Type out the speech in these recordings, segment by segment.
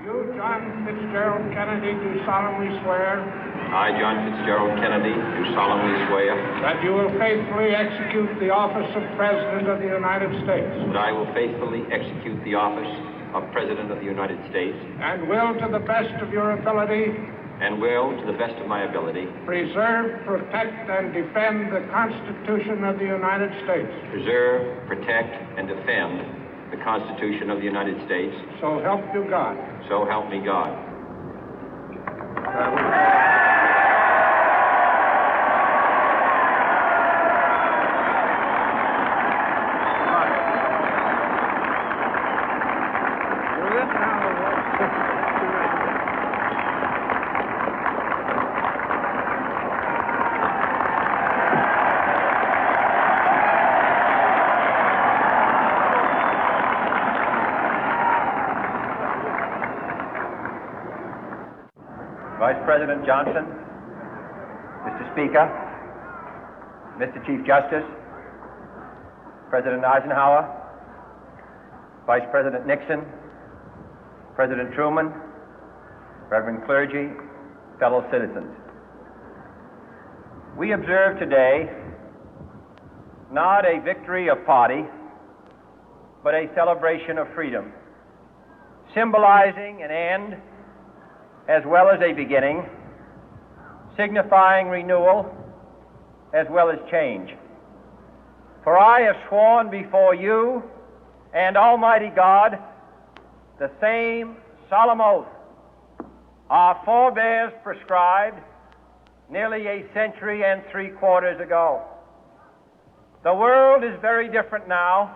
You, John Fitzgerald Kennedy, do solemnly swear. I, John Fitzgerald Kennedy, do solemnly swear. That you will faithfully execute the office of President of the United States. That I will faithfully execute the office of President of the United States. And will, to the best of your ability. And will, to the best of my ability. Preserve, protect, and defend the Constitution of the United States. Preserve, protect, and defend the Constitution of the United States. So help you God. So help me God. Vice President Johnson, Mr. Speaker, Mr. Chief Justice, President Eisenhower, Vice President Nixon, President Truman, Reverend clergy, fellow citizens. We observe today not a victory of party, but a celebration of freedom, symbolizing an end as well as a beginning, signifying renewal as well as change. For I have sworn before you and Almighty God the same solemn oath our forebears prescribed nearly a century and 3/4 ago. The world is very different now,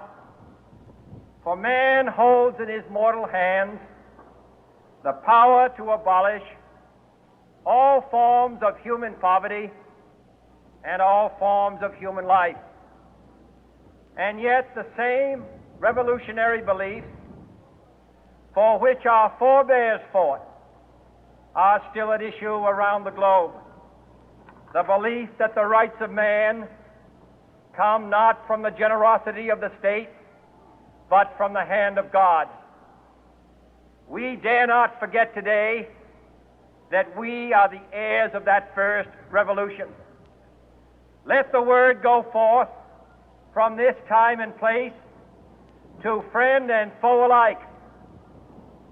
for man holds in his mortal hands the power to abolish all forms of human poverty and all forms of human life. And yet the same revolutionary beliefs for which our forebears fought are still at issue around the globe. The belief that the rights of man come not from the generosity of the state, but from the hand of God. We dare not forget today that we are the heirs of that first revolution. Let the word go forth from this time and place to friend and foe alike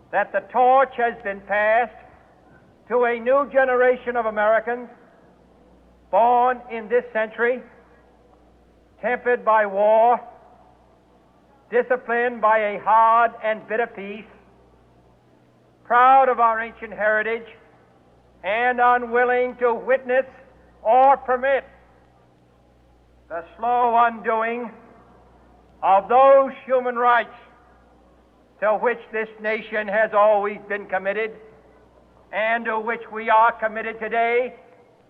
that the torch has been passed to a new generation of Americans born in this century, tempered by war, disciplined by a hard and bitter peace, proud of our ancient heritage, and unwilling to witness or permit the slow undoing of those human rights to which this nation has always been committed and to which we are committed today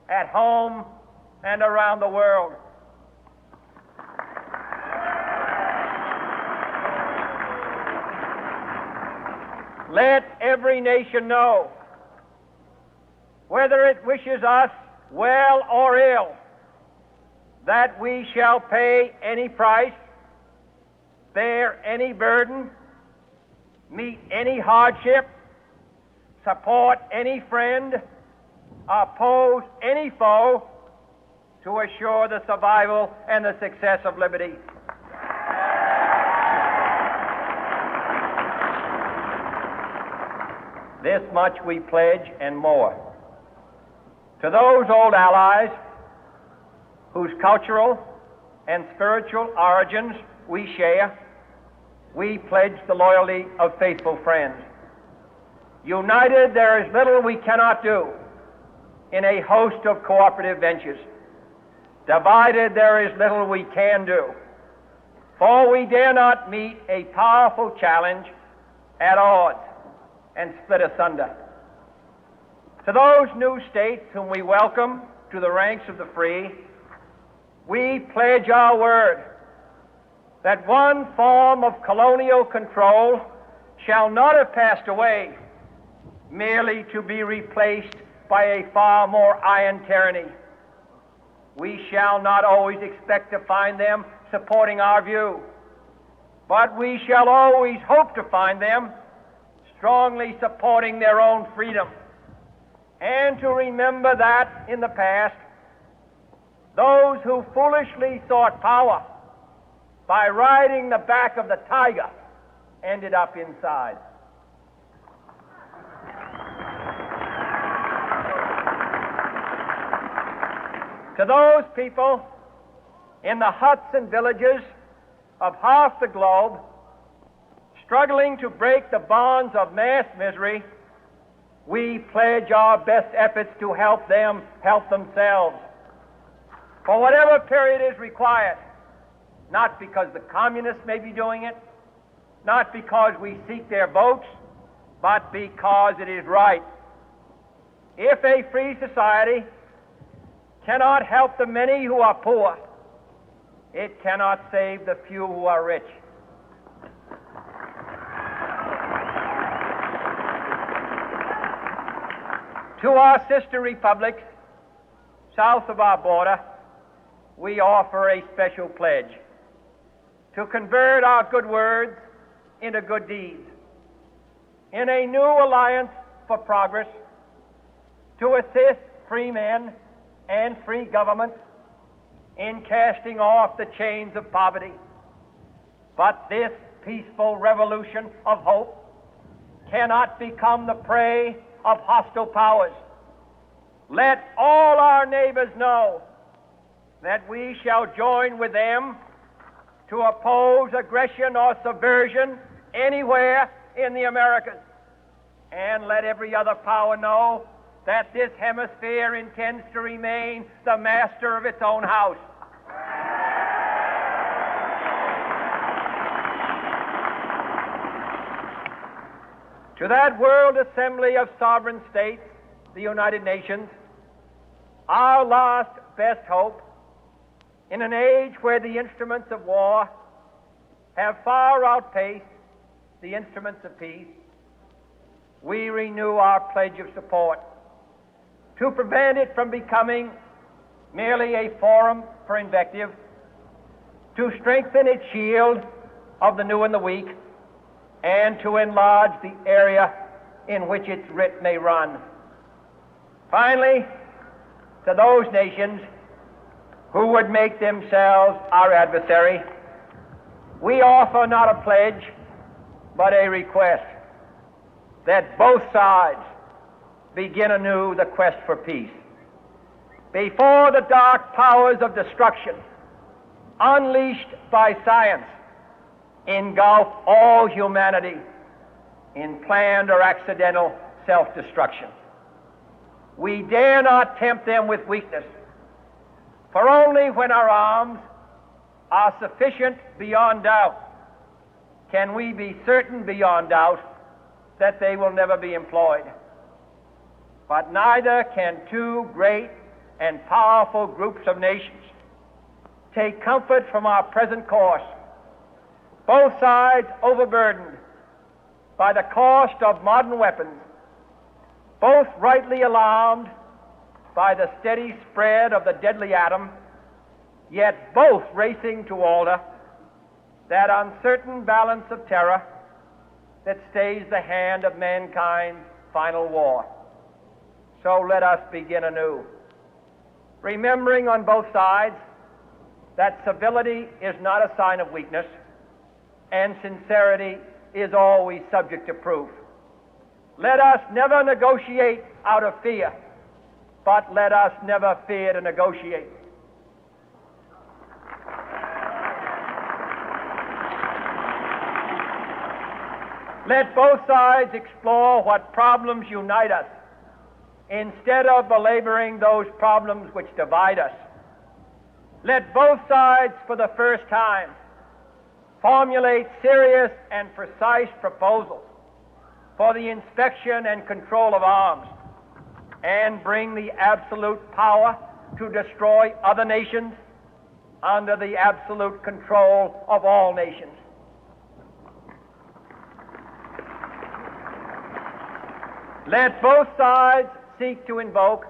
at home and around the world. Let every nation know, whether it wishes us well or ill, that we shall pay any price, bear any burden, meet any hardship, support any friend, oppose any foe to assure the survival and the success of liberty. This much we pledge and more. To those old allies whose cultural and spiritual origins we share, we pledge the loyalty of faithful friends. United, there is little we cannot do in a host of cooperative ventures. Divided, there is little we can do, for we dare not meet a powerful challenge at odds and split asunder. To those new states whom we welcome to the ranks of the free, we pledge our word that one form of colonial control shall not have passed away, merely to be replaced by a far more iron tyranny. We shall not always expect to find them supporting our view, but we shall always hope to find them strongly supporting their own freedom, and to remember that in the past, those who foolishly sought power by riding the back of the tiger ended up inside. To those people in the huts and villages of half the globe struggling to break the bonds of mass misery, we pledge our best efforts to help them help themselves for whatever period is required, not because the communists may be doing it, not because we seek their votes, but because it is right. If a free society cannot help the many who are poor, it cannot save the few who are rich. To our sister republics south of our border, we offer a special pledge to convert our good words into good deeds, in a new alliance for progress, to assist free men and free governments in casting off the chains of poverty. But this peaceful revolution of hope cannot become the prey of hostile powers. Let all our neighbors know that we shall join with them to oppose aggression or subversion anywhere in the Americas. And let every other power know that this hemisphere intends to remain the master of its own house. To that World Assembly of Sovereign States, the United Nations, our last best hope, in an age where the instruments of war have far outpaced the instruments of peace, we renew our pledge of support to prevent it from becoming merely a forum for invective, to strengthen its shield of the new and the weak, and to enlarge the area in which its writ may run. Finally, to those nations who would make themselves our adversary, we offer not a pledge, but a request that both sides begin anew the quest for peace. Before the dark powers of destruction, unleashed by science, engulf all humanity in planned or accidental self-destruction, we dare not tempt them with weakness, for only when our arms are sufficient beyond doubt can we be certain beyond doubt that they will never be employed. But neither can two great and powerful groups of nations take comfort from our present course, both sides overburdened by the cost of modern weapons, both rightly alarmed by the steady spread of the deadly atom, yet both racing to alter that uncertain balance of terror that stays the hand of mankind's final war. So let us begin anew, remembering on both sides that civility is not a sign of weakness, and sincerity is always subject to proof. Let us never negotiate out of fear, but let us never fear to negotiate. Let both sides explore what problems unite us, instead of belaboring those problems which divide us. Let both sides, for the first time, formulate serious and precise proposals for the inspection and control of arms, and bring the absolute power to destroy other nations under the absolute control of all nations. Let both sides seek to invoke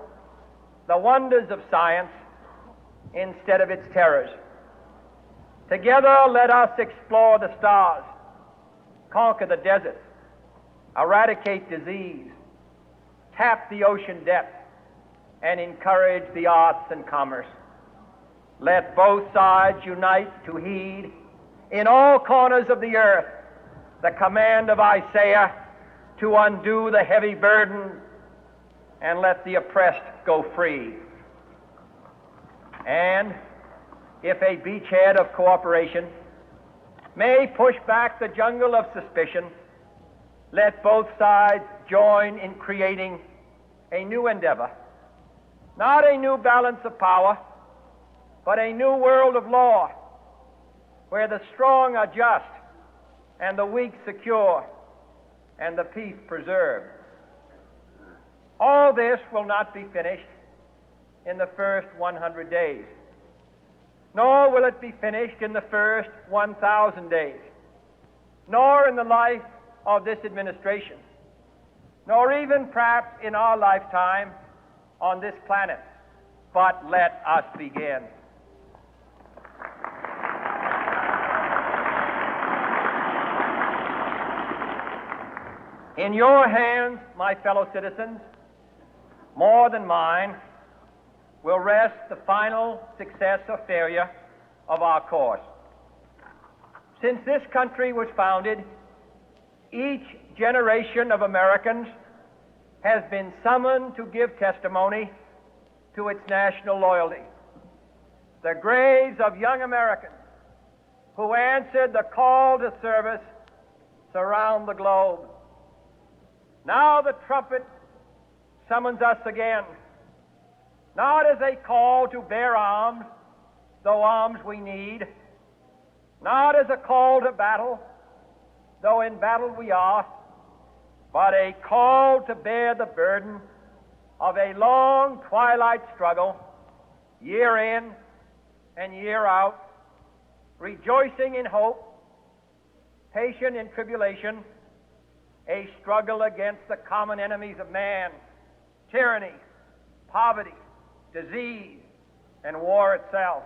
the wonders of science instead of its terrors. Together, let us explore the stars, conquer the deserts, eradicate disease, tap the ocean depth, and encourage the arts and commerce. Let both sides unite to heed in all corners of the earth the command of Isaiah to undo the heavy burden and let the oppressed go free. And if a beachhead of cooperation may push back the jungle of suspicion, let both sides join in creating a new endeavor, not a new balance of power, but a new world of law, where the strong are just and the weak secure and the peace preserved. All this will not be finished in the first 100 days, nor will it be finished in the first 1,000 days, nor in the life of this administration, nor even perhaps in our lifetime on this planet. But let us begin. In your hands, my fellow citizens, more than mine, will rest the final success or failure of our course. Since this country was founded, each generation of Americans has been summoned to give testimony to its national loyalty. The graves of young Americans who answered the call to service surround the globe. Now the trumpet summons us again, not as a call to bear arms, though arms we need, not as a call to battle, though in battle we are, but a call to bear the burden of a long twilight struggle, year in and year out, rejoicing in hope, patient in tribulation, a struggle against the common enemies of man, tyranny, poverty, disease, and war itself.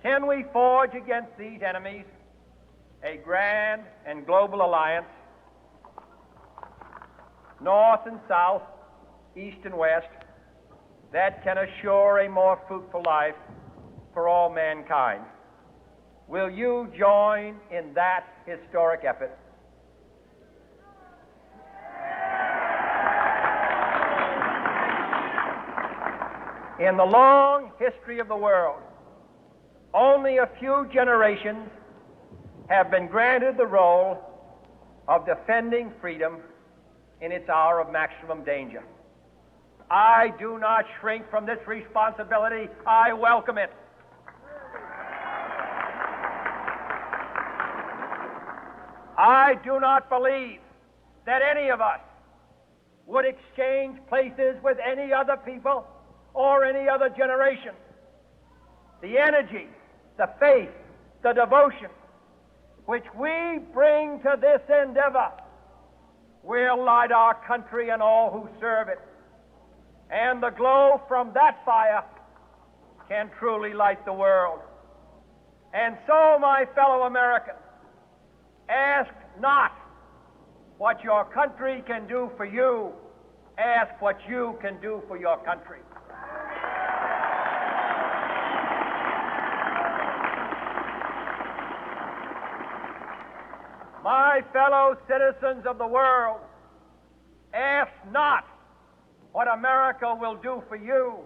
Can we forge against these enemies a grand and global alliance, north and south, east and west, that can assure a more fruitful life for all mankind? Will you join in that historic effort? In the long history of the world, only a few generations have been granted the role of defending freedom in its hour of maximum danger. I do not shrink from this responsibility. I welcome it. I do not believe that any of us would exchange places with any other people or any other generation. The energy, the faith, the devotion which we bring to this endeavor will light our country and all who serve it. And the glow from that fire can truly light the world. And so, my fellow Americans, ask not what your country can do for you, ask what you can do for your country. My fellow citizens of the world, ask not what America will do for you,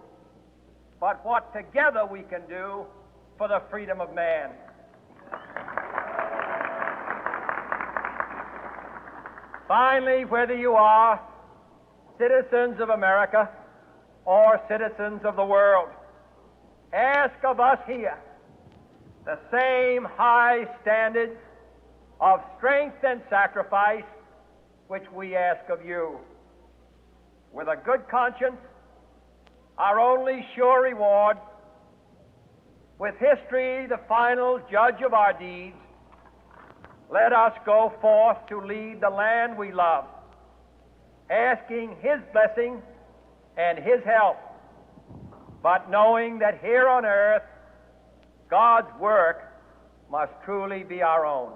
but what together we can do for the freedom of man. Finally, whether you are citizens of America or citizens of the world, ask of us here the same high standards of strength and sacrifice which we ask of you. With a good conscience, our only sure reward, with history the final judge of our deeds, let us go forth to lead the land we love, asking His blessing and His help, but knowing that here on earth, God's work must truly be our own.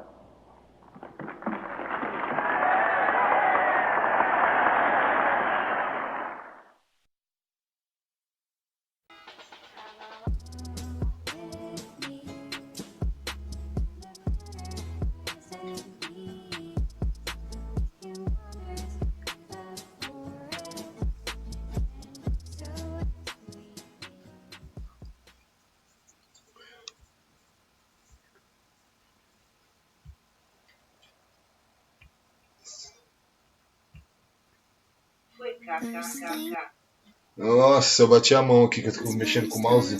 Nossa, eu bati a mão aqui, que eu tô mexendo com o mouse.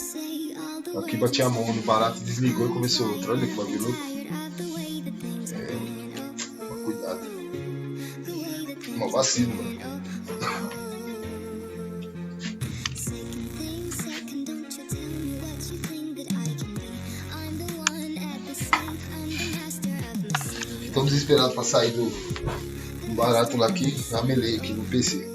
Aqui bati a mão no barato, desligou e começou outro. Olha que bagulho louco. Cuidado. Uma vacina, mano. Tô desesperado pra sair do barato lá aqui, ramelei aqui no PC.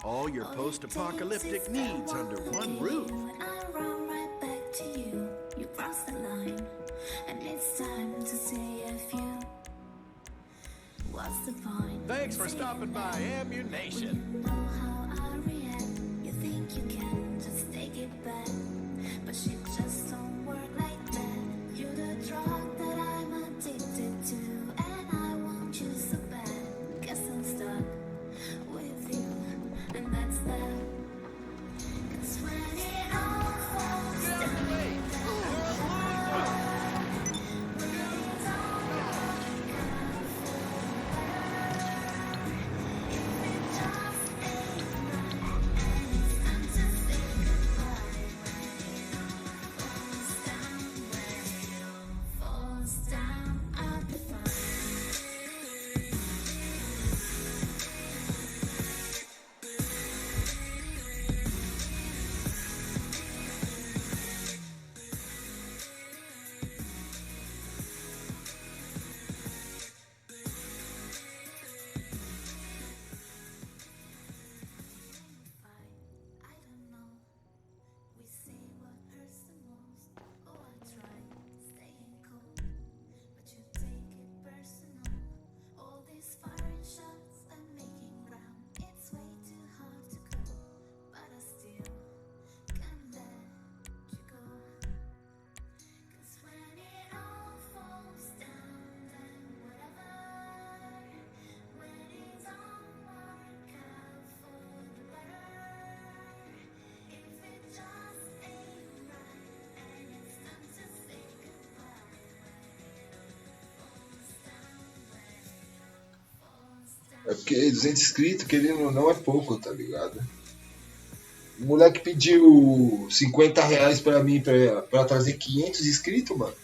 All your post-apocalyptic needs under one roof. Thanks for stopping by Ammunition. But shit just don't work like that. You're the drug that I'm addicted to, and I want you so bad. Guess I'm stuck with you, and that's that. 'Cause when it all falls down, when it all if it just ain't right, and it's time to say goodbye. Falls down, I'll be fine. I don't know. We say what hurts the most. Oh, I try staying cool, but you take it personal. All these firing shots and making ground. It's way too hard to go, but I still can't let you go. 'Cause when it all falls down, then whatever. When it don't work out for the better. If it just ain't right, and it's time to say goodbye. É porque 200 inscritos, querendo ou não, é pouco, tá ligado? O moleque pediu 50 reais pra mim pra trazer 500 inscritos, mano.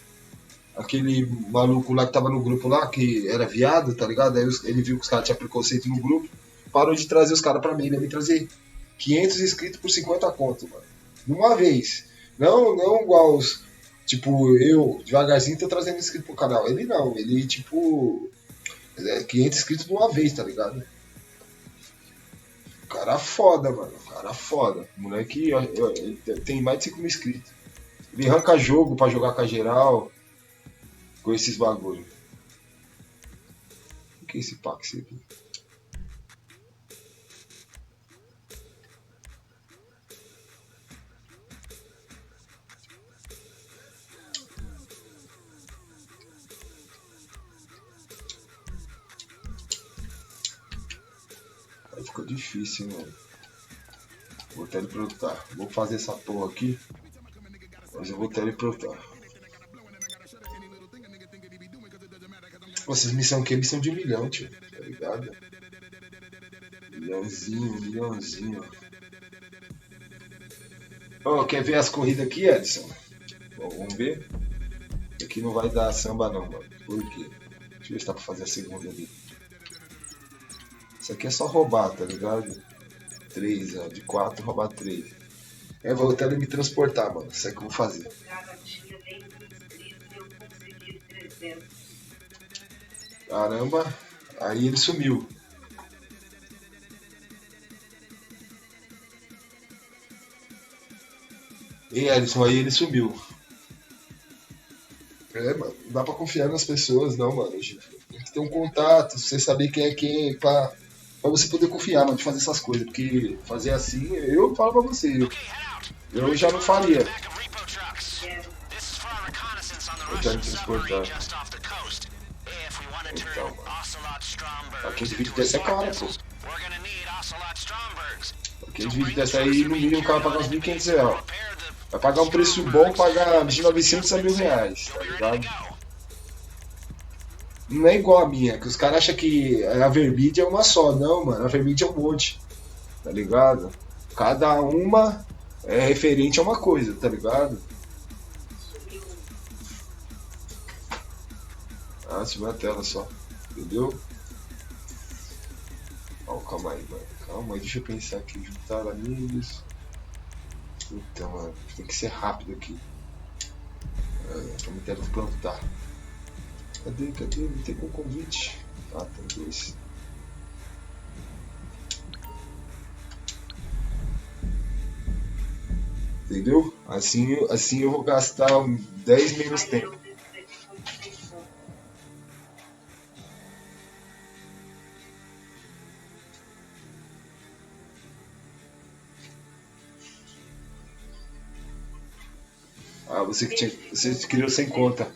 Aquele maluco lá que tava no grupo lá, que era viado, tá ligado? Aí ele viu que os caras tinham preconceito no grupo, parou de trazer os caras pra mim. Ele ia me trazer 500 inscritos por 50 conto, mano. de uma vez. Não igual os, tipo, eu, devagarzinho, tô trazendo inscrito pro canal. Ele não, ele, tipo, 500 inscritos de uma vez, tá ligado? Cara foda, mano. Cara foda. Moleque, ele tem mais de 5 mil inscritos. Ele arranca jogo pra jogar com a geral. Com esses bagulho. O que é esse pax aqui? Aí ficou difícil, hein, mano. Vou teleportar. Vou fazer essa porra aqui. Mas eu vou teleportar. Pô, essas missões aqui é missão de 1 milhão, tio. Tá ligado? Milhãozinho. Ó, quer ver as corridas aqui, Edson? Bom, vamos ver. Aqui não vai dar samba não, mano. Por quê? Deixa eu ver se dá pra fazer a segunda ali. Isso aqui é só roubar, tá ligado? 3, ó. De 4, roubar 3. É, voltando a me transportar, mano. Isso é que eu vou fazer. Caramba. Aí ele sumiu. E Alisson, aí ele sumiu. É, mano, não dá pra confiar nas pessoas, não, mano. Tem que ter um contato, você saber quem é quem, pra você poder confiar, mano, de fazer essas coisas. Porque fazer assim, eu falo pra você, eu já não faria. Eu quero me transportar. Então, mano. Aquele vídeo desse é caro, pô. Aquele vídeo desse aí, no mínimo, o cara paga uns 1.500 reais. Vai pagar um preço bom, pagar de 900 a 1.000 reais, tá ligado? Não é igual a minha, que os caras acham que a Verbid é uma só. Não, mano, a Verbid é um monte, tá ligado? Cada uma é referente a uma coisa, tá ligado? Ah, subiu a tela só, entendeu? Ó, calma aí, mano. Calma aí, deixa eu pensar aqui. Juntar amigos. Então, mano, tem que ser rápido aqui. Pra me teleplantar. Cadê? Não tem um convite. Ah, tem 2. Entendeu? Assim eu vou gastar 10 menos tempo. Ah, você criou sem conta.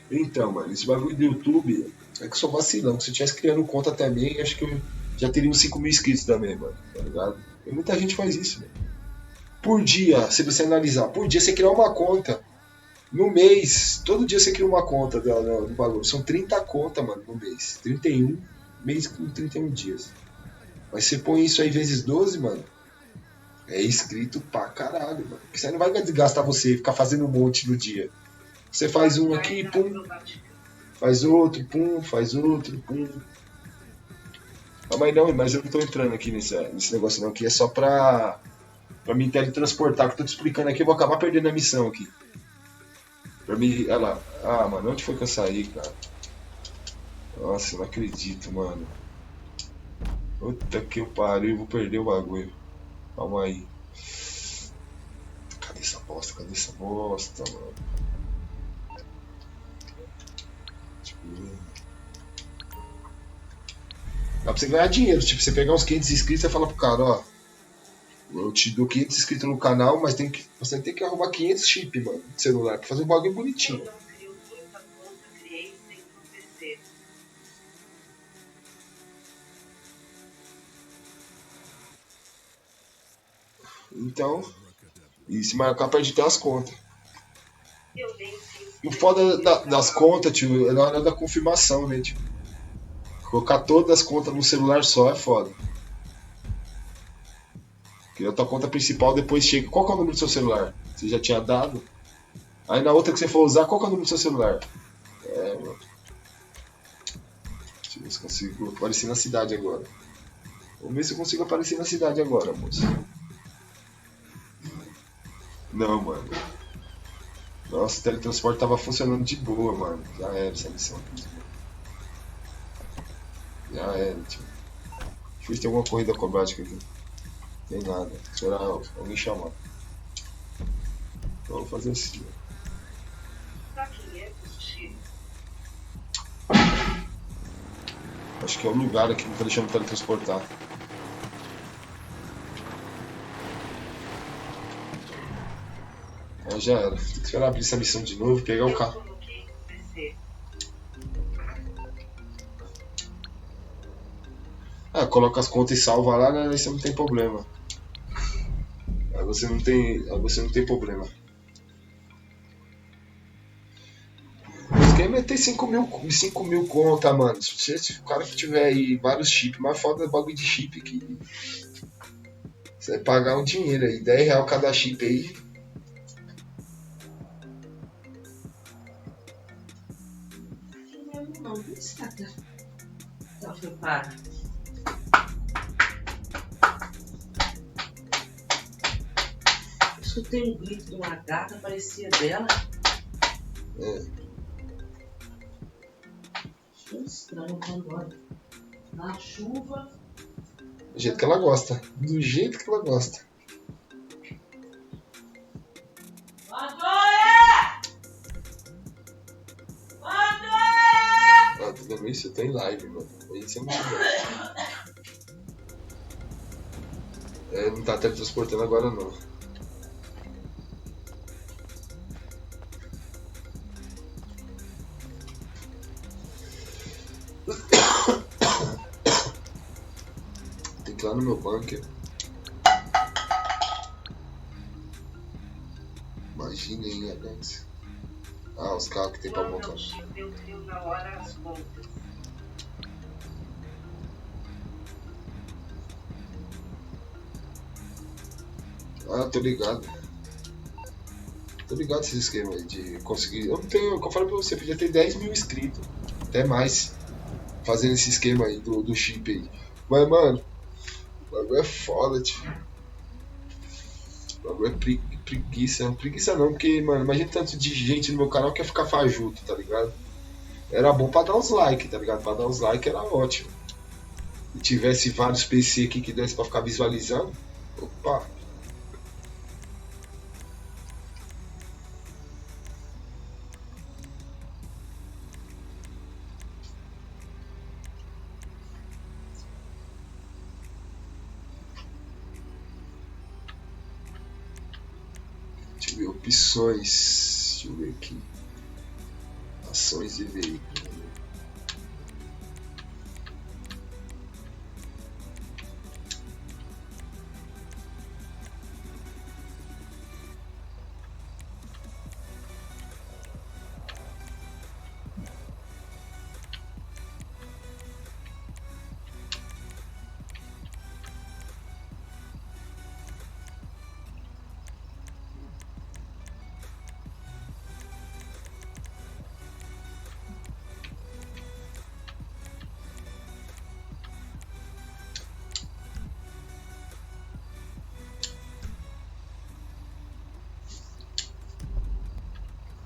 Então, mano, esse bagulho do YouTube é que eu sou vacilão. Se eu tivesse criando conta também, acho que eu já teria uns 5 mil inscritos também, mano. Tá ligado? E muita gente faz isso, mano. Por dia, se você analisar, por dia você criar uma conta. No mês, todo dia você cria uma conta do bagulho. São 30 contas, mano, no mês. 31, mês com 31 dias. Mas você põe isso aí vezes 12, mano. É inscrito pra caralho, mano. Porque você não vai gastar você e ficar fazendo um monte no dia. Você faz um aqui, pum. Faz outro, pum. Faz outro, pum. Ah, mas eu não tô entrando aqui nesse negócio não. Aqui é só pra me teletransportar. Que eu tô te explicando aqui, eu vou acabar perdendo a missão aqui. Pra mim, olha lá. Ah, mano, onde foi que eu saí, cara? Nossa, eu não acredito, mano. Puta que eu pariu, vou perder o bagulho. Calma aí. Cadê essa bosta, mano? Dá pra você ganhar dinheiro, tipo, você pegar uns 500 inscritos e falar pro cara, ó, eu te dou 500 inscritos no canal, mas você tem que arrumar 500 chip, mano, de celular, pra fazer um bagulho bonitinho. Então, e se marcar perde até as contas. O foda das contas, tio, é na hora da confirmação, né, tio? Colocar todas as contas num celular só é foda. Porque a tua conta principal depois chega. Qual que é o número do seu celular? Você já tinha dado? Aí na outra que você for usar, qual que é o número do seu celular? Mano. Deixa eu ver se consigo aparecer na cidade agora. Vamos ver se eu consigo aparecer na cidade agora, moço. Não, mano. Nossa, o teletransporte tava funcionando de boa, mano. Já era essa missão. Já era, tio. Deixa eu ver se tem alguma corrida acrobática aqui. Tem nada. Esperar alguém chamar. Então, vou fazer assim, ó. Acho que é o lugar aqui que não tá deixando teletransportar. Aí já era. Tem que esperar abrir essa missão de novo e pegar o carro. Ah, coloca as contas e salva lá, né? Aí você não tem problema. Aí você não tem problema. O esquema é ter 5 mil conta, mano. Se o cara que tiver aí vários chips, mas foda é bagulho de chip que você vai pagar um dinheiro aí, R$10 cada chip aí. Não, tá preparado. Eu escutei um grito de uma gata, parecia dela. É. Estranho quando olha. Na chuva. Do jeito que ela gosta. Do jeito que ela gosta. Ah, tudo bem, isso eu tô em live, mano. Aí você não é, não tá teletransportando agora não. Tem que ir lá no meu bunker. Imagina aí, Alex. Ah, os carros que tem pra montar. Ah, tô ligado. Tô ligado esse esquema aí de conseguir. Eu não tenho, como eu falei pra você, podia ter 10 mil inscritos. Até mais. Fazendo esse esquema aí do chip aí. Mas, mano, o bagulho é foda, tio. O bagulho é preguiça. Preguiça não, porque, mano, imagina tanto de gente no meu canal que quer ficar fajuto, tá ligado? Era bom pra dar uns likes, tá ligado? Pra dar uns likes era ótimo. E tivesse vários PC aqui que desse pra ficar visualizando. Opa! Deixa eu ver opções. Deixa eu ver aqui. Ações de veículo.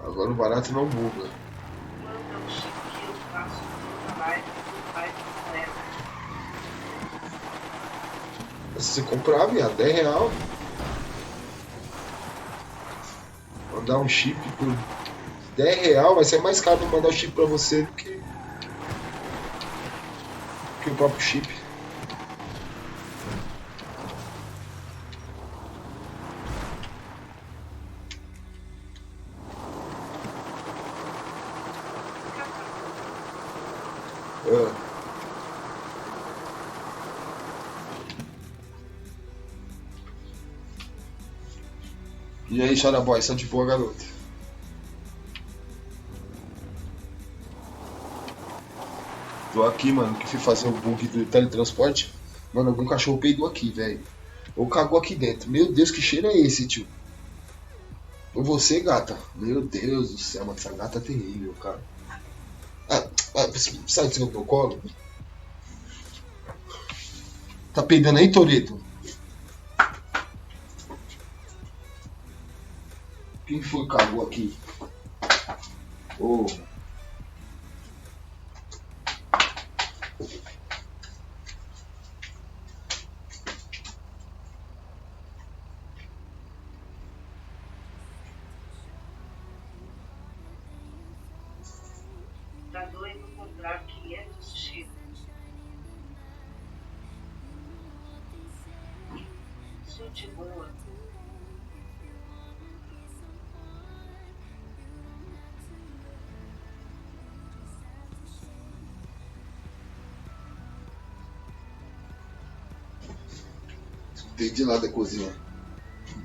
Agora o barato não buga. Se você comprar, viado, R$10. Mandar um chip por R$10 vai ser mais caro mandar o chip pra você do que o próprio chip. E aí, Chara Boy, só de boa, garoto? Tô aqui, mano, que fui fazer o bug do teletransporte. Mano, algum cachorro peidou aqui, velho. Ou cagou aqui dentro. Meu Deus, que cheiro é esse, tio? Ou você, gata? Meu Deus do céu, mano, essa gata é terrível, cara. Sai do meu colo. Tá peidando aí, Toreto? Quem foi que cagou aqui? Oh. Tá doido comprar 500 chips. Gente boa. Escutei de lá da cozinha.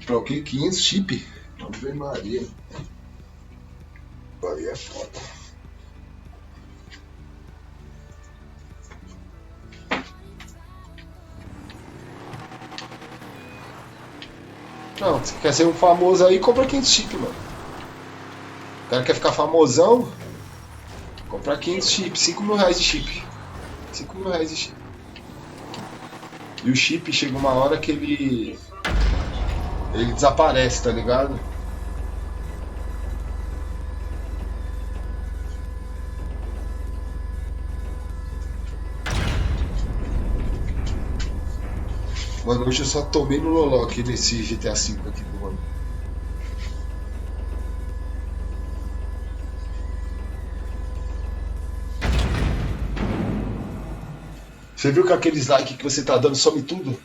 Pra o quê? 500 chip? Ave Maria. Aí é foda. Não, você quer ser um famoso aí, compra 500 chip, mano. O cara quer ficar famosão, compra 500 chip, 5 mil reais de chip. 5 mil reais de chip. E o chip chega uma hora que ele desaparece, tá ligado? Mano, hoje eu só tomei no loló aqui nesse GTA V aqui do mano. Você viu que aqueles likes que você tá dando some tudo?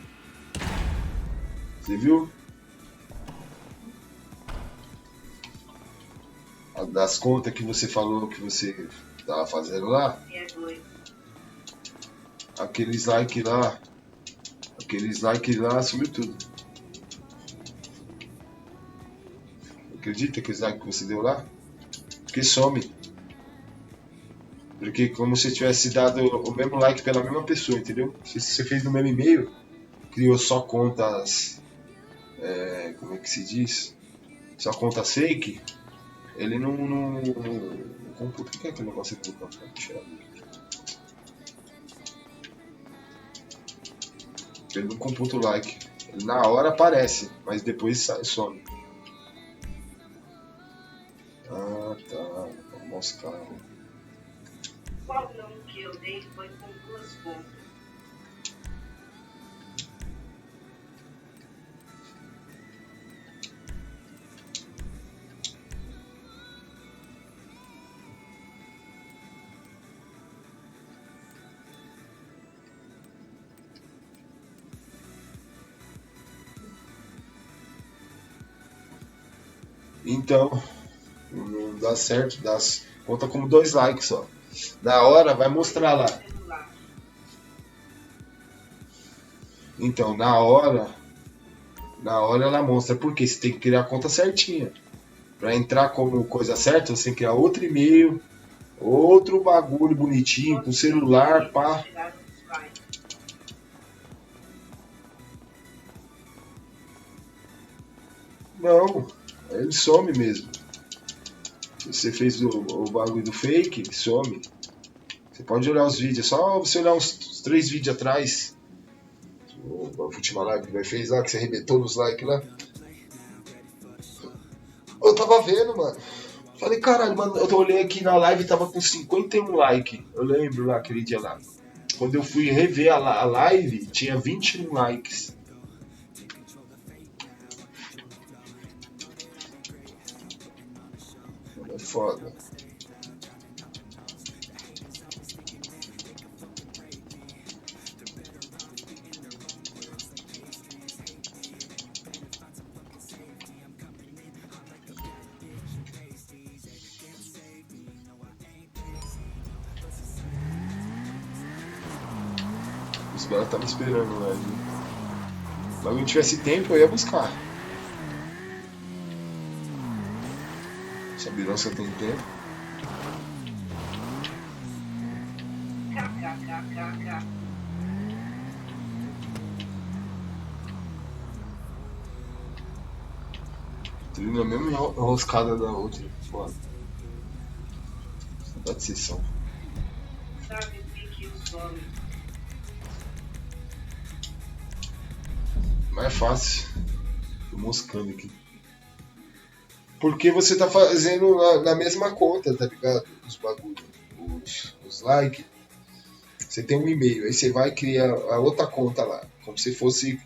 Você viu? Das contas que você falou que você tava fazendo lá? É doido. Aqueles likes lá sumiu tudo. Acredita que os likes que você deu lá? Porque some. Porque como se tivesse dado o mesmo like pela mesma pessoa, entendeu? Se você fez no mesmo e-mail, criou só contas. Como é que se diz? Só contas fake, ele não computa. O que é aquele negócio aqui? Deixa eu ver. Ele não computa o like. Ele na hora aparece, mas depois some. Ah, tá. Vamos mostrar. Qual nome que eu dei foi com 2 pontos. Então, não dá certo, conta como 2 likes só. Na hora vai mostrar lá. Então, na hora ela mostra, porque você tem que criar a conta certinha. Pra entrar como coisa certa, você tem que criar outro e-mail, outro bagulho bonitinho, com celular, pá. Não, ele some mesmo. Se você fez o bagulho do fake, ele some. Você pode olhar os vídeos, é só você olhar uns 3 vídeos atrás. A última live que ele fez lá, que você arrebentou nos likes lá. Eu tava vendo, mano. Falei, caralho, mano, eu olhei aqui na live e tava com 51 likes. Eu lembro lá, aquele dia lá. Quando eu fui rever a live, tinha 21 likes. É foda. Os caras estavam esperando lá. Mas se eu tivesse tempo, eu ia buscar. Sabirão se eu tenho tempo. KKKKK. Trilha mesmo enroscada da outra. Foda. Dá de sessão. Sabe o que os homens? Mas é fácil. Tô moscando aqui. Porque você tá fazendo na mesma conta, tá ligado? Os bagulhos, os likes. Você tem um e-mail, aí você vai criar a outra conta lá. Como se fosse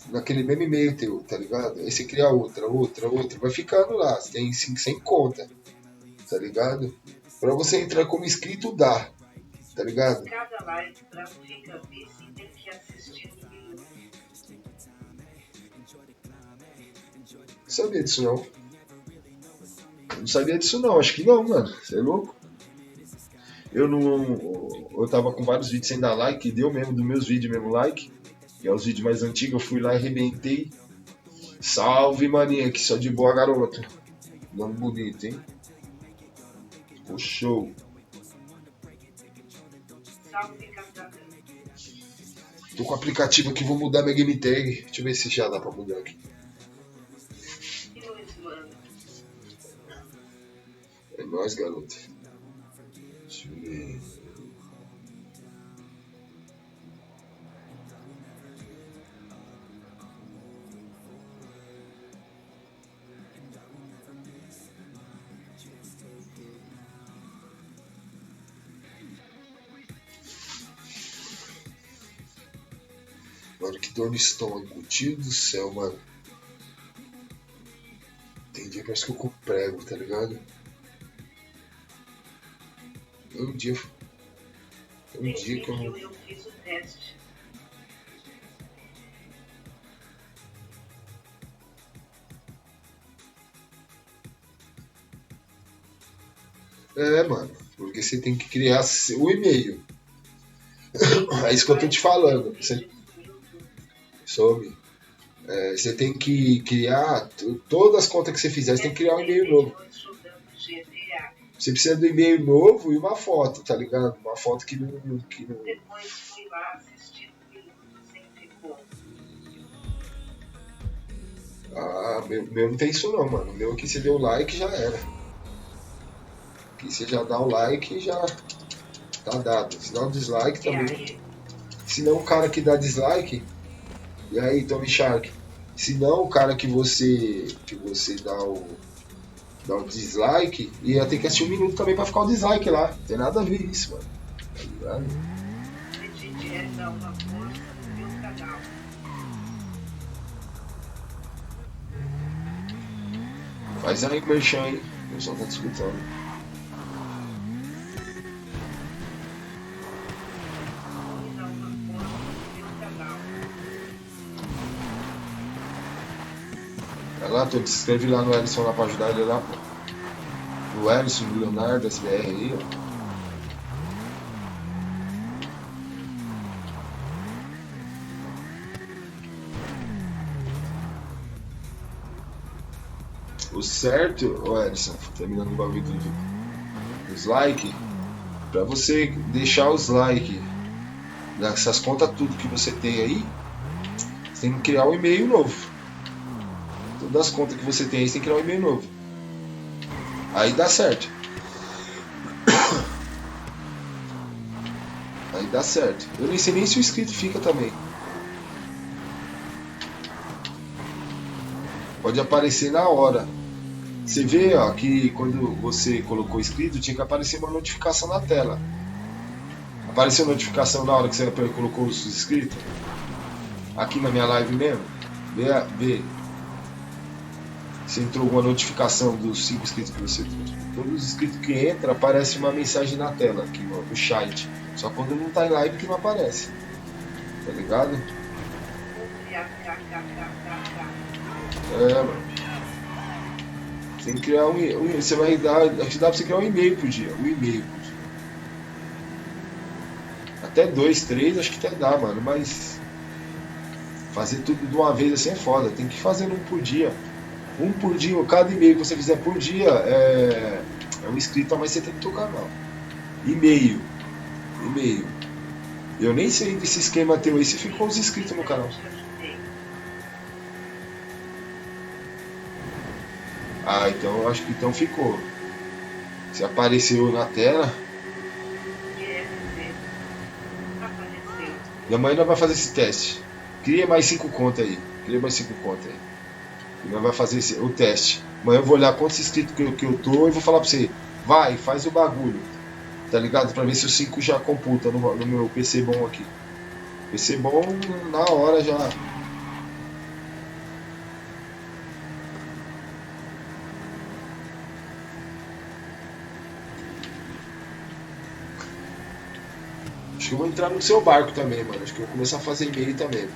naquele mesmo e-mail teu, tá ligado? Aí você cria outra. Vai ficando lá. Você tem 100 conta, tá ligado? Pra você entrar como inscrito dá, tá ligado? Cada live pra fica vice tem que assistir um minuto. Não sabia disso não. Não sabia disso não, acho que não, mano. Você é louco? Eu não. Eu tava com vários vídeos sem dar like, deu mesmo dos meus vídeos mesmo like. E é os vídeos mais antigos, eu fui lá e arrebentei. Salve, maninha, que só de boa, garoto. Nome bonito, hein? Ficou show. Salve, Catarina. Tô com o aplicativo aqui, vou mudar minha game tag. Deixa eu ver se já dá pra mudar aqui. E Luiz, mano? É nóis, garoto. Deixa eu ver. Mano, que dor no estômago. Tio do céu, mano. Tem dia que parece que eu com prego, tá ligado? Um dia que eu fiz o teste. É, mano. Porque você tem que criar o e-mail. É isso que eu tô te falando. Você soube. É, você tem que criar todas as contas que você fizer, você tem que criar um e-mail novo. Você precisa do e-mail novo e uma foto, tá ligado? Uma foto que não. Depois fui lá assistir um minuto sem ficou. Ah, meu não tem isso não, mano. O meu aqui você deu like e já era. Aqui você já dá o like e já tá dado. Se dá o dislike também. Se não o cara que dá dislike. E aí, Tommy Shark? Se não o cara que você dá o dislike, ia ter que assistir um minuto também pra ficar o dislike lá. Não tem nada a ver isso, mano. Tá ligado? DDM dá uma força no meu canal. Faz aí, merchan, hein? O pessoal tá disputando. Dá uma força no meu canal. Vai lá, se inscreve lá no Ellison lá pra ajudar ele lá, pô. No Ellison, no Leonardo, SBR aí, ó. O certo, ô Ellison, terminando o bagulho dos likes, pra você deixar os likes dessas contas tudo que você tem aí, você tem que criar um e-mail novo. Todas as contas que você tem aí, você tem que criar um e-mail novo. Aí dá certo. Aí dá certo. Eu nem sei nem se o inscrito fica também. Pode aparecer na hora. Você vê, ó, que quando você colocou inscrito, tinha que aparecer uma notificação na tela. Apareceu notificação na hora que você colocou os inscritos? Aqui na minha live mesmo? Vê. Se entrou alguma notificação dos 5 inscritos que você trouxe. Todos os inscritos que entram, aparece uma mensagem na tela aqui no chat. Só quando não tá em live que não aparece. Tá ligado? É, mano. Tem que criar você vai dar. Acho que dá pra você criar um e-mail por dia. Um e-mail por dia. Até 2, 3, acho que até dá, mano. Mas fazer tudo de uma vez assim é foda. Tem que ir fazendo um por dia. Um por dia, cada e-mail que você fizer por dia é um inscrito a mais que você tem no seu canal. E-mail. Eu nem sei desse esquema teu aí se ficou os inscritos no canal. Ah, então eu acho que então ficou. Se apareceu na tela. E amanhã nós vamos fazer esse teste. Cria mais 5 contas aí. E nós vai fazer o teste. Amanhã eu vou olhar quantos inscritos que eu tô e vou falar pra você. Vai, faz o bagulho. Tá ligado? Pra ver se o 5 já computa no meu PC bom aqui. PC bom na hora já. Acho que eu vou entrar no seu barco também, mano. Acho que eu vou começar a fazer e-mail também.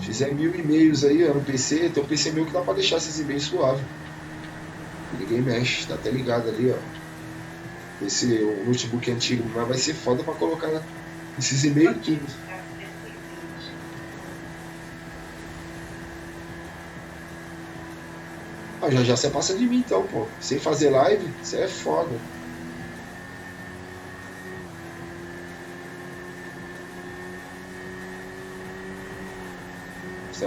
Fizer 1000 e-mails aí ó, no PC, tem um PC meu que dá pra deixar esses e-mails suave. Ninguém mexe, tá até ligado ali, ó. O notebook antigo, mas vai ser foda pra colocar esses e-mails tudo. Ah, já você passa de mim então, pô. Sem fazer live, você é foda.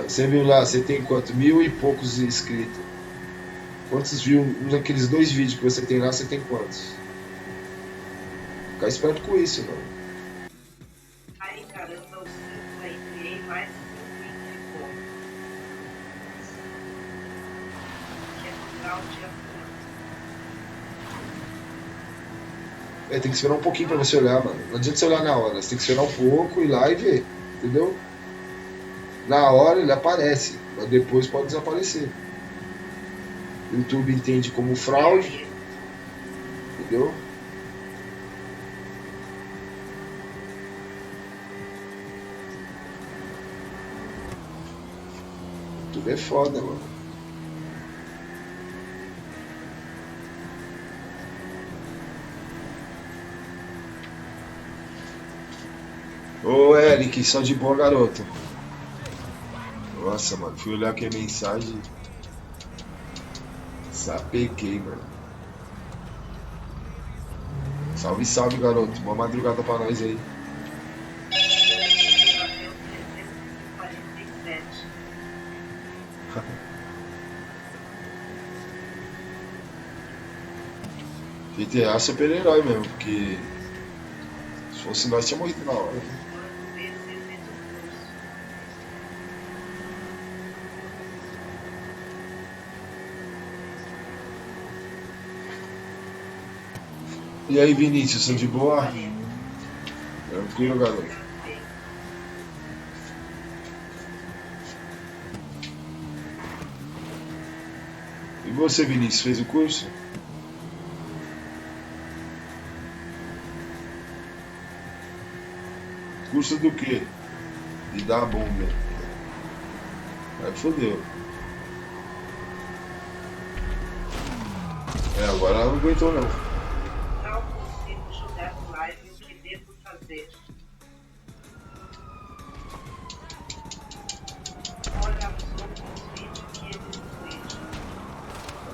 Você viu lá, você tem quanto? 1000 e poucos inscritos. Quantos views naqueles 2 vídeos que você tem lá, você tem quantos? Fica esperto com isso, mano. Aí, caramba, os 5 aí criei mais 5 ficou. Que é final de dia. Tem que esperar um pouquinho pra você olhar, mano. Não adianta você olhar na hora, você tem que esperar um pouco, ir lá e ver, entendeu? Na hora ele aparece, mas depois pode desaparecer. O YouTube entende como fraude, entendeu? YouTube é foda, mano. Ô Eric, só de boa, garoto. Nossa, mano, fui olhar aqui a mensagem. Sapequei, mano. Salve, salve, garoto. Boa madrugada pra nós aí. GTA é super-herói mesmo, porque se fosse nós tinha morrido na hora. E aí, Vinícius, são de boa? Tranquilo, garoto. E você, Vinícius, fez o curso? Curso do quê? De dar bomba. Aí fodeu. Agora ela não aguentou não.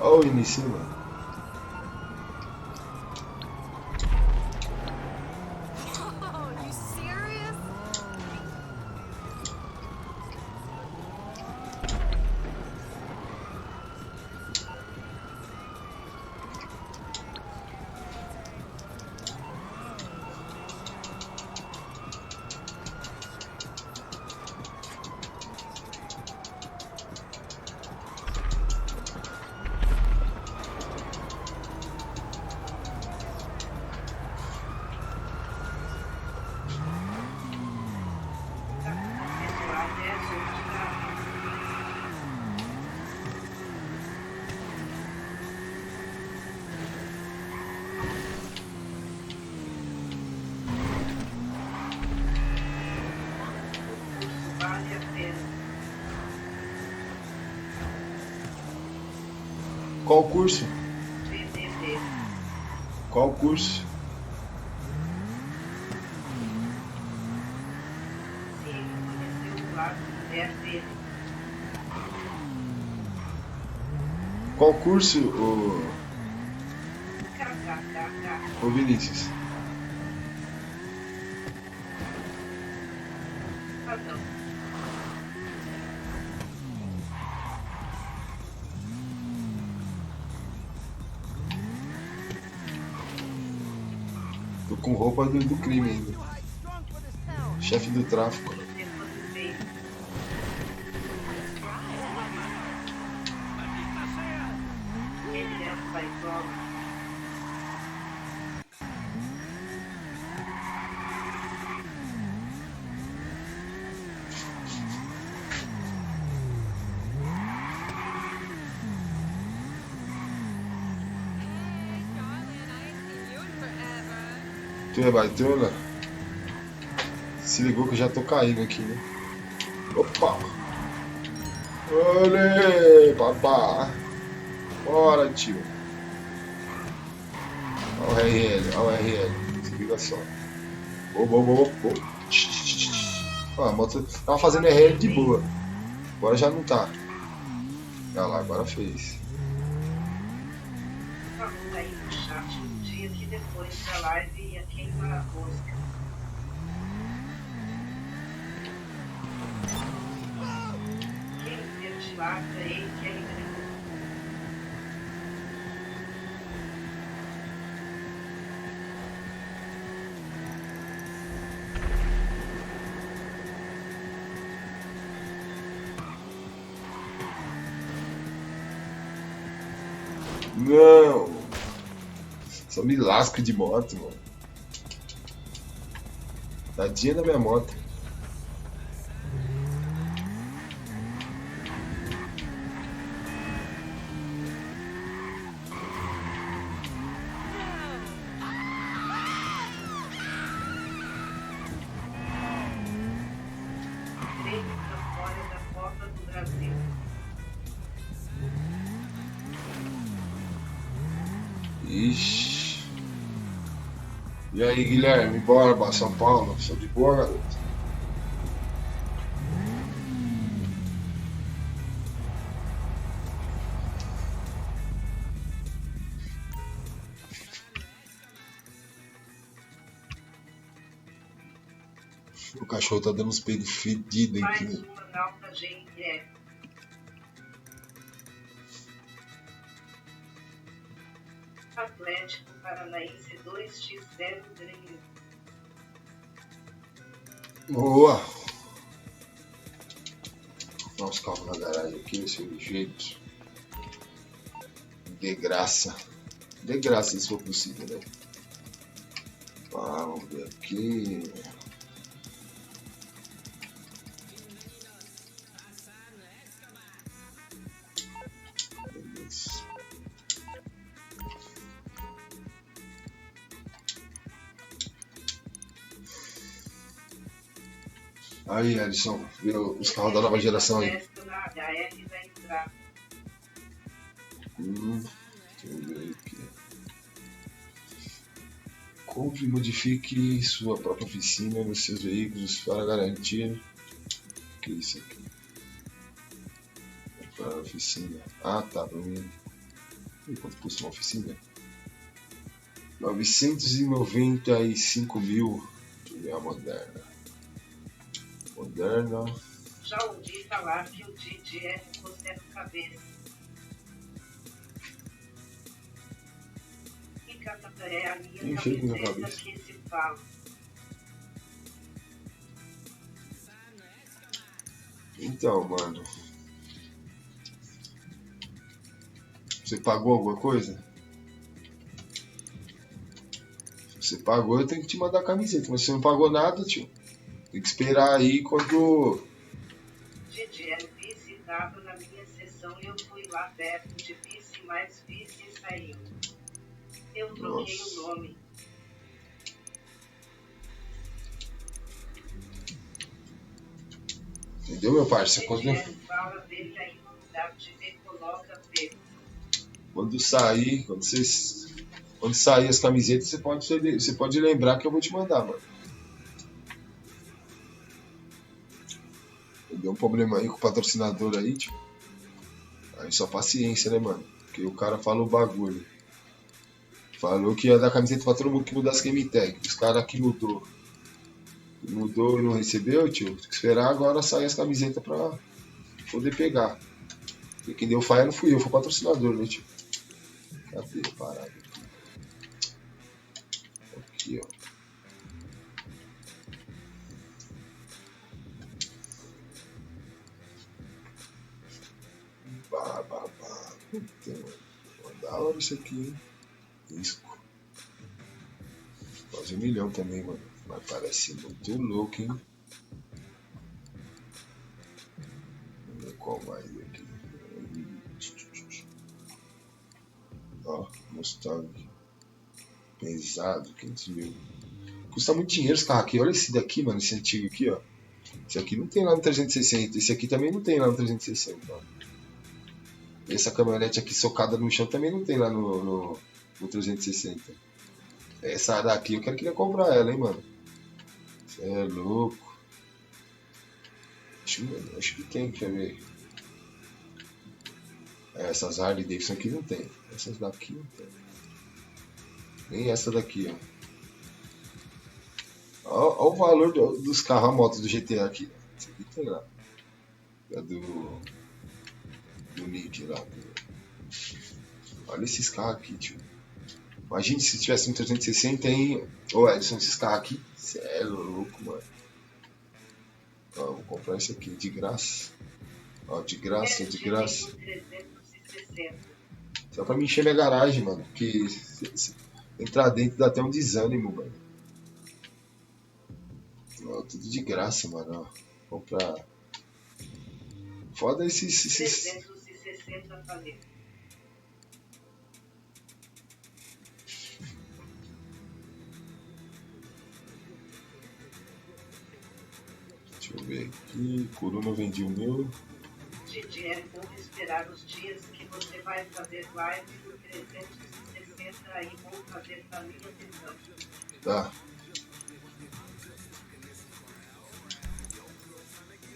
Olha o início, mano. Qual curso? DDM. Qual curso? Sim, conheceu o lado mulher dele. Qual curso, ô Vinícius? Perdão. Tô com roupa do crime ainda. Chefe do tráfico. Vai, troca. Tu é baitona? Se ligou que eu já tô caindo aqui, né? Opa! Olê, papá! Bora, tio! Olha o RL, olha o RL. Se liga só. Boa. Ó, a moto tava fazendo RL de boa. Agora já não tá. Olha lá, agora fez. Falou aí no chat um dia que depois da live ia queimar a rosca. Quem ventilador aí que ainda não. Não! Só me lasco de moto, mano. Tadinha da minha moto. Treino pra fora da Copa do Brasil. Ixi. E aí, Guilherme, bora pra São Paulo? Sou de boa, garoto? O cachorro tá dando uns peidos fedidos aqui, Mais né? uma nalta GNR. Atlético Paranaense 2x0 Grêmio. Boa! Dá uns carros na garagem aqui, desse jeito. De graça. De graça, se for possível, né? Vamos ver aqui. Beleza. Aí, Alisson, vê os carros da nova geração aí. Festa na HR vai entrar. Deixa eu ver aqui. Compre e modifique sua própria oficina nos seus veículos para garantir. O que é isso aqui? Para a oficina. Ah, tá. E quanto custa uma oficina? 995 mil. Deixa eu ver a moderna. Moderna. Já ouvi falar que o DDM costeiro cabeça. E Catataré é a minha Nem sei com a camiseta cabeça. que se fala. Então, mano. Você pagou alguma coisa? Se você pagou, eu tenho que te mandar a camiseta. Mas você não pagou nada, tio. Tem que esperar aí quando. DDM vice estava na minha sessão e eu fui lá perto de vice, mas vice saiu. Eu troquei Nossa. o nome. Entendeu, meu parceiro? DDM fala dele aí no lugar de ver, coloca P. Quando sair as camisetas, você pode lembrar que eu vou te mandar, mano. Deu um problema aí com o patrocinador aí, tio. Aí só paciência, né, mano? Porque o cara falou o bagulho. Falou que ia dar camiseta pra todo mundo que mudasse game tag. Os caras que mudou. Mudou e não recebeu, tio. Tem que esperar agora sair as camisetas pra poder pegar. Porque quem deu faia não fui eu, foi o patrocinador, né, tio? Cadê a parada aqui? Aqui, ó. Então, Da hora isso aqui, hein? Disco. Quase 1 milhão também, mano. Mas parece muito louco, hein? Vamos ver qual mais aqui. Ó, Mustang. Pesado, 500 mil. Custa muito dinheiro esse carro aqui. Olha esse daqui, mano. Esse antigo aqui, ó. Esse aqui não tem lá no 360. Esse aqui também não tem lá no 360, ó. Essa caminhonete aqui socada no chão também não tem lá no 360. Essa daqui eu queria comprar ela, hein, mano. Você é louco. Acho que tem, quer ver. Essas Harley Davidson aqui não tem. Essas daqui não tem. Nem essa daqui, ó. Olha o valor dos carros, a moto do GTA aqui. Esse aqui tem lá. É do Nick lá. Olha esses carros aqui, tio. Imagina se tivesse um 360 em... Ô Edson, esses carros aqui. Cê é louco, mano. Ó, vou comprar esse aqui de graça. Ó, de graça. Só pra me encher minha garagem, mano. Porque se entrar dentro dá até um desânimo, mano. Ó, tudo de graça, mano. Ó, comprar. Foda esses... 360 falei. Deixa eu ver aqui. Corona eu vendi o meu. DDM, vou esperar os dias que você vai fazer live do 360 aí vou fazer família tentando. Tá.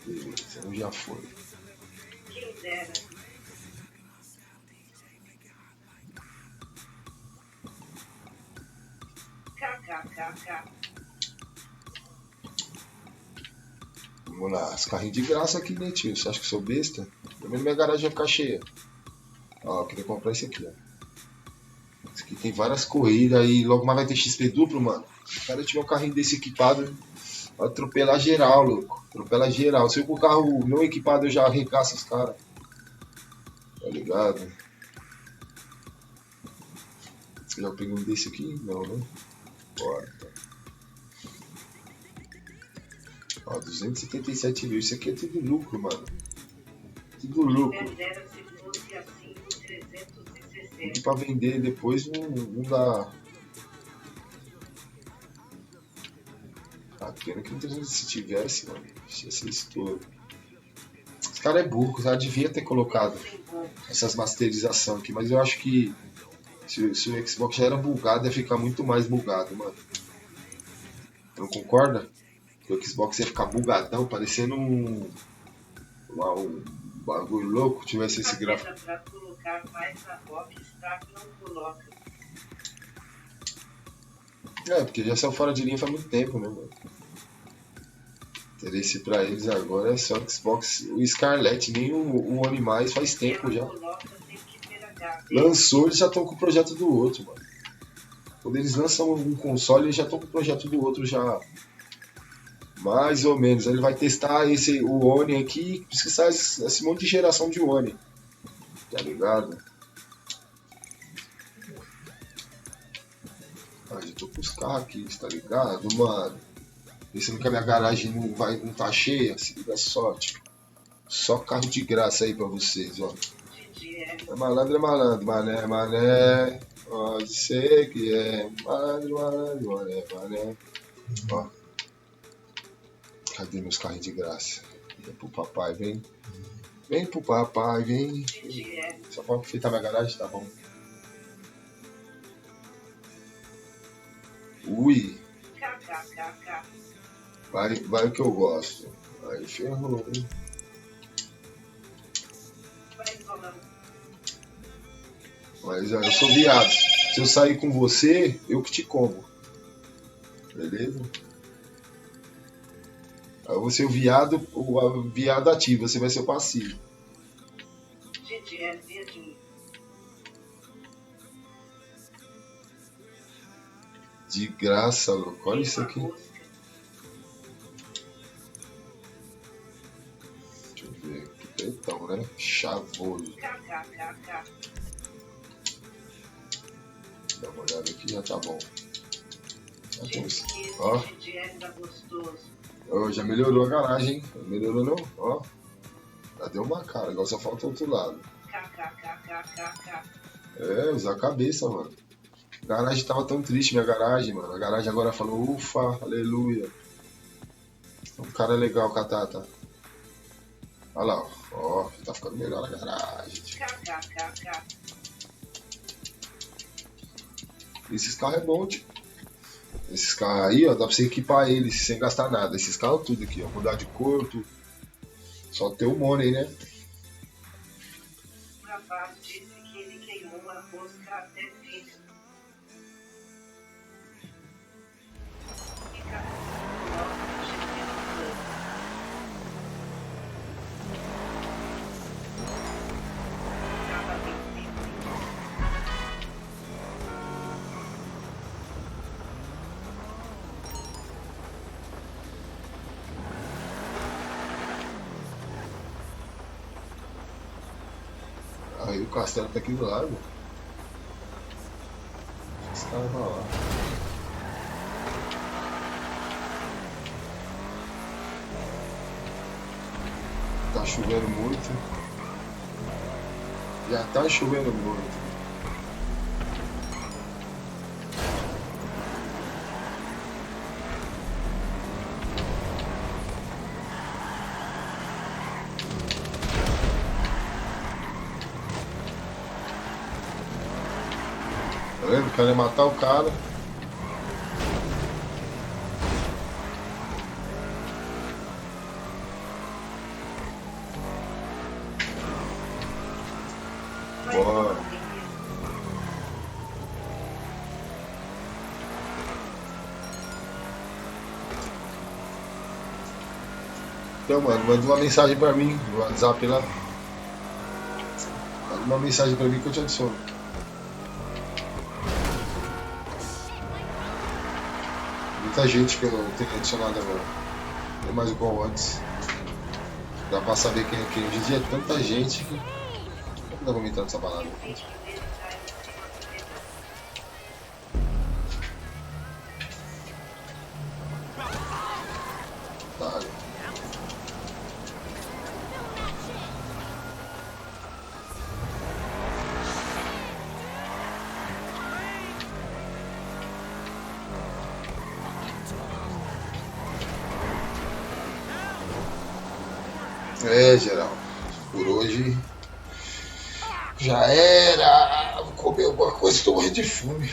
Beleza, então já foi. Quem dera. KKKK. Vamos lá, as carrinhos de graça aqui, né, tio? Você acha que eu sou besta? Pelo menos minha garagem vai ficar cheia. Ó, eu queria comprar esse aqui, ó. Esse aqui tem várias corridas e logo mais vai ter XP duplo, mano. Se o cara tiver um carrinho desse equipado, vai atropelar geral, louco. Atropela geral. Se eu com o carro não equipado, eu já arregaço os caras. Tá ligado? Você já pegou um desse aqui? Não, né? Bora, tá. Ó, 277 mil. Isso aqui é tudo lucro, mano. Tudo lucro. Quem dera se fosse assim no 360. Tudo pra vender depois não dá. A pena que não se tivesse, mano. Ia ser estouro. Esse cara é burro, já devia ter colocado essas masterizações aqui, mas eu acho que se o Xbox já era bugado, ia ficar muito mais bugado, mano. Não concorda? Que o Xbox ia ficar bugadão, parecendo um bagulho louco, tivesse esse gráfico. Pra colocar mais a Rockstar não coloca. É, porque já saiu fora de linha faz muito tempo, né, mano? Interesse pra eles agora é só o Xbox, o Scarlett, nem o One mais faz tempo já. Lançou, eles já estão com o projeto do outro, mano. Quando eles lançam um console, eles já estão com o projeto do outro já. Mais ou menos. Ele vai testar o One aqui, por isso que sai esse monte de geração de One. Tá ligado? Ah, eu tô com os carros aqui, tá ligado, mano? Pensando que a minha garagem não tá cheia, se liga só, tio. Só carro de graça aí pra vocês, ó. É malandro, mané. Pode ser que é malandro, mané. Ó. Cadê meus carrinhos de graça? Vem pro papai, vem. Vem pro papai, vem. Só pra enfeitar minha garagem, tá bom. Ui. Vai o que eu gosto. Aí ferrou, hein? Mas eu sou viado. Se eu sair com você, eu que te como. Beleza? Aí eu vou ser o viado ativo, você vai ser o passivo. De graça, louco. Olha isso aqui. Deixa eu ver aqui. Então, né? Chavoso. Dá uma olhada aqui, já tá bom. Já temos. Disse que esse Ó. DDM tá gostoso. Ó, já melhorou a garagem, hein? Melhorou não? Ó. Já deu uma cara, agora só falta o outro lado. KKKKKK. É, usar a cabeça, mano. A garagem tava tão triste, minha garagem, mano. A garagem agora falou, ufa, aleluia. Um cara legal, Catata. Olha lá, ó, tá ficando melhor a garagem. KKKK. Esses carros é bom, tipo. Esses carros aí, ó, dá pra você equipar eles sem gastar nada. Esses carros tudo aqui, ó, mudar de cor, tudo. Só ter o money, né? O rapaz disse que ele queimou a mosca até fim. Fica Aí o castelo tá aqui do lado. Esse cara vai lá. Tá chovendo muito. Já tá chovendo muito. Tá vendo? O cara ia matar o cara. Bora. Então, mano, manda uma mensagem pra mim no WhatsApp lá. Manda uma mensagem pra mim que eu te adiciono. Muita gente que eu não tenho adicionado agora. Não é mais igual antes. Dá pra saber quem é quem. Hoje em dia é tanta gente que. Como dá pra aumentar essa balada? Tá. É, geral. Por hoje já era. Vou comer alguma coisa, estou morrendo de fome.